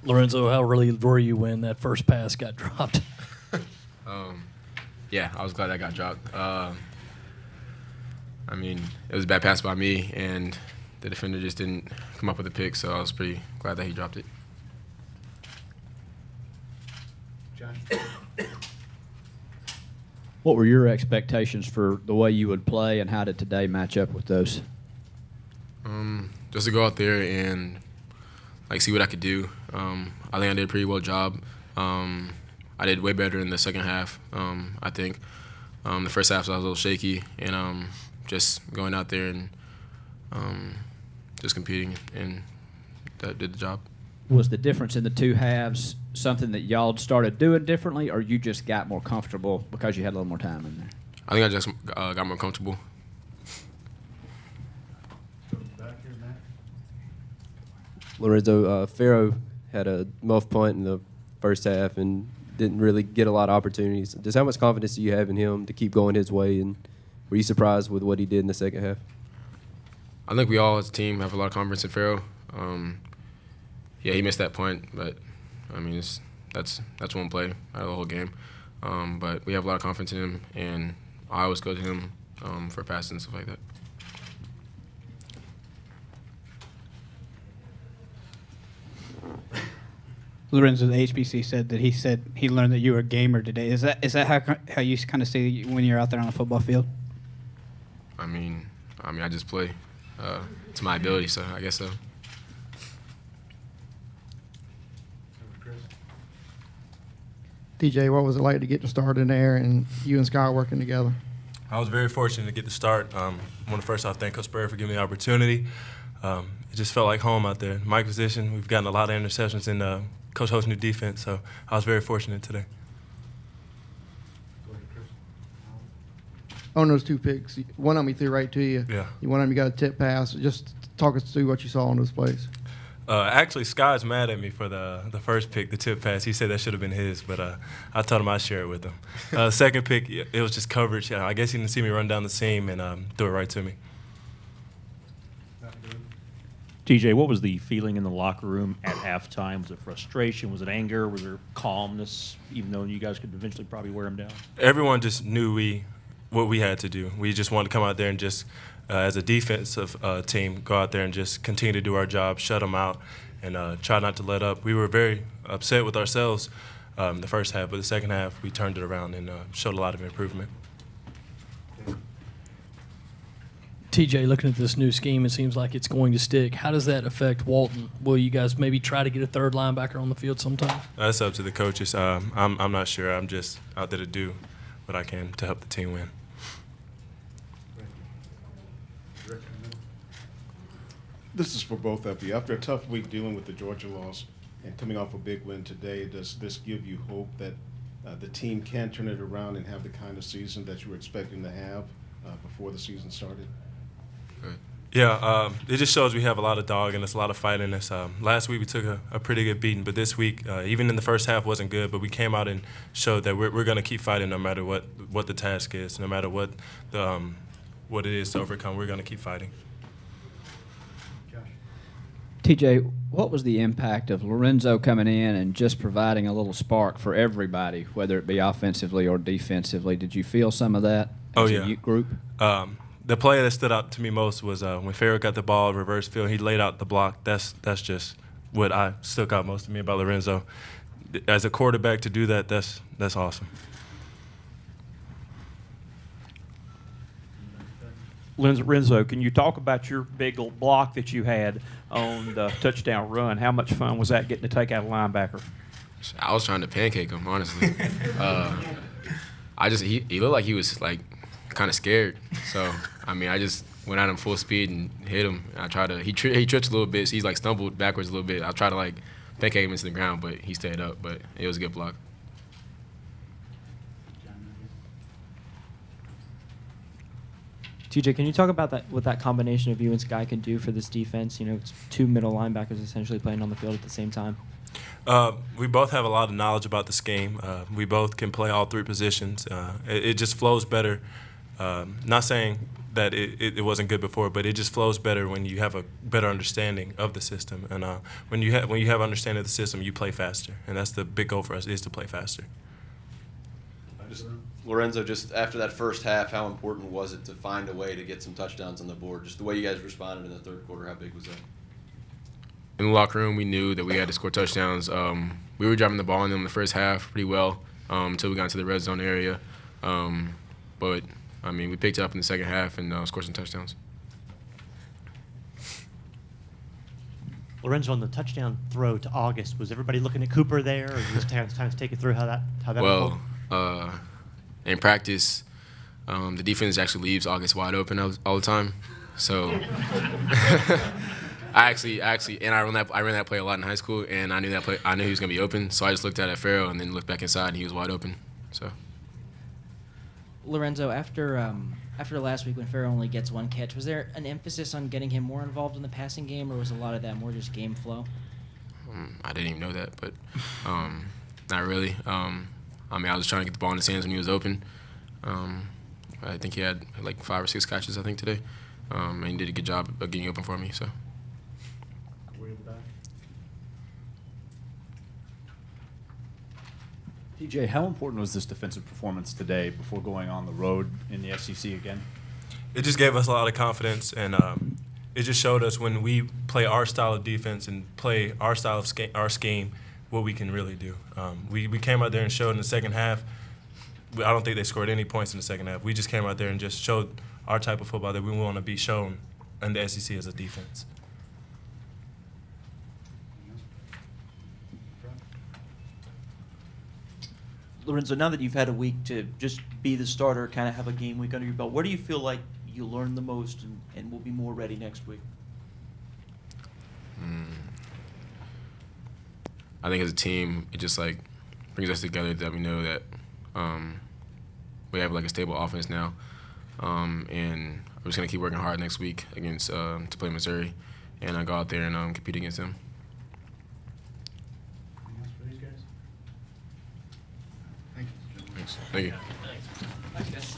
Lorenzo, how relieved were you when that first pass got dropped? Yeah, I was glad that got dropped. I mean, it was a bad pass by me, and the defender just didn't come up with a pick, so I was pretty glad that he dropped it. Josh? What were your expectations for the way you would play, and how did today match up with those? Just to go out there and see what I could do. I think I did a pretty well job. I did way better in the second half. I think the first half I was a little shaky, and just going out there and just competing, and that did the job. Was the difference in the two halves something that y'all started doing differently, or you just got more comfortable because you had a little more time in there? I think I just got more comfortable. Lorenzo, Farrow had a muff punt in the first half and didn't really get a lot of opportunities. Just how much confidence do you have in him to keep going his way, and were you surprised with what he did in the second half? I think we all as a team have a lot of confidence in Farrow. Yeah, he missed that punt, but I mean that's one play out of the whole game. But we have a lot of confidence in him, and I always go to him for passes and stuff like that. Lorenzo, the HBC said he learned that you were a gamer today. Is that how you kind of see when you're out there on a football field? I mean, I just play. It's my ability, so I guess so. TJ, what was it like to get to start in there and you and Scott working together? I was very fortunate to get to start. I want to first off thank Coach Spurrier for giving me the opportunity. It just felt like home out there. My position, we've gotten a lot of interceptions in Coach Holt's new defense, so I was very fortunate today. On those two picks, one of them he threw right to you. Yeah. One of them you got a tip pass. Just talk us through what you saw on those plays. Actually, Scott's mad at me for the first pick, the tip pass. He said that should have been his, but I told him I'd share it with him. Second pick, it was just coverage. I guess he didn't see me run down the seam and threw it right to me. TJ, what was the feeling in the locker room at halftime? Was it frustration? Was it anger? Was there calmness, even though you guys could eventually probably wear them down? Everyone just knew what we had to do. We just wanted to come out there and just, as a defensive team, go out there and just continue to do our job, shut them out, and try not to let up. We were very upset with ourselves the first half, but the second half we turned it around and showed a lot of improvement. TJ, looking at this new scheme, it seems like it's going to stick. How does that affect Walton? Will you guys maybe try to get a third linebacker on the field sometime? That's up to the coaches. I'm not sure. I'm just out there to do what I can to help the team win. This is for both of you. After a tough week dealing with the Georgia loss and coming off a big win today, does this give you hope that the team can turn it around and have the kind of season that you were expecting to have before the season started? Yeah, it just shows we have a lot of dog and it's a lot of fight in us. Last week we took a pretty good beating, but this week, even in the first half, wasn't good. But we came out and showed that we're going to keep fighting no matter what the task is, no matter what it is to overcome. We're going to keep fighting. TJ, what was the impact of Lorenzo coming in and just providing a little spark for everybody, whether it be offensively or defensively? Did you feel some of that as a group? The play that stood out to me most was when Farrow got the ball, reverse field, he laid out the block. That's just what stuck out most to me about Lorenzo. As a quarterback, to do that, that's awesome. Lorenzo, can you talk about your big block that you had on the touchdown run? How much fun was that getting to take out a linebacker? I was trying to pancake him, honestly. He looked like he was like kind of scared. So I mean, I just went at him full speed and hit him. I tried to. He tripped a little bit. So he's like stumbled backwards a little bit. I tried to like pancake him into the ground, but he stayed up. But it was a good block. TJ, can you talk about what that combination of you and Sky can do for this defense? You know, it's two middle linebackers essentially playing on the field at the same time. We both have a lot of knowledge about the scheme. We both can play all three positions. It just flows better. Not saying that it wasn't good before, but it just flows better when you have a better understanding of the system. And when you have understanding of the system, you play faster, and that's the big goal for us, is to play faster. Lorenzo, just after that first half, how important was it to find a way to get some touchdowns on the board? Just the way you guys responded in the third quarter, how big was that? In the locker room, we knew that we had to score touchdowns. We were driving the ball in them the first half pretty well until we got into the red zone area. But, I mean, we picked it up in the second half and scored some touchdowns. Lorenzo, on the touchdown throw to August, was everybody looking at Cooper there, or just kind of take it through how that well, unfolded? In practice, the defense actually leaves August wide open all the time. So I ran that play a lot in high school, and I knew he was gonna be open. So I just looked at Farrell and then looked back inside, and he was wide open. So. Lorenzo, after last week when Farrell only gets one catch, was there an emphasis on getting him more involved in the passing game, or was a lot of that more just game flow? I didn't even know that, but not really. I mean, I was trying to get the ball in his hands when he was open. I think he had like 5 or 6 catches, I think, today. And he did a good job of getting open for me. So. TJ, how important was this defensive performance today before going on the road in the SEC again? It just gave us a lot of confidence, and it just showed us when we play our style of defense and play our style of our scheme, what we can really do. We came out there and showed in the second half. I don't think they scored any points in the second half. We just came out there and just showed our type of football that we want to be shown in the SEC as a defense. Lorenzo, now that you've had a week to just be the starter, kind of have a game week under your belt, where do you feel like you learned the most and will be more ready next week? I think as a team, it just like brings us together that we know that we have like a stable offense now, and we're just gonna keep working hard next week against to play Missouri, and I go out there and compete against them. Thank you. Thank you. Thanks, guys.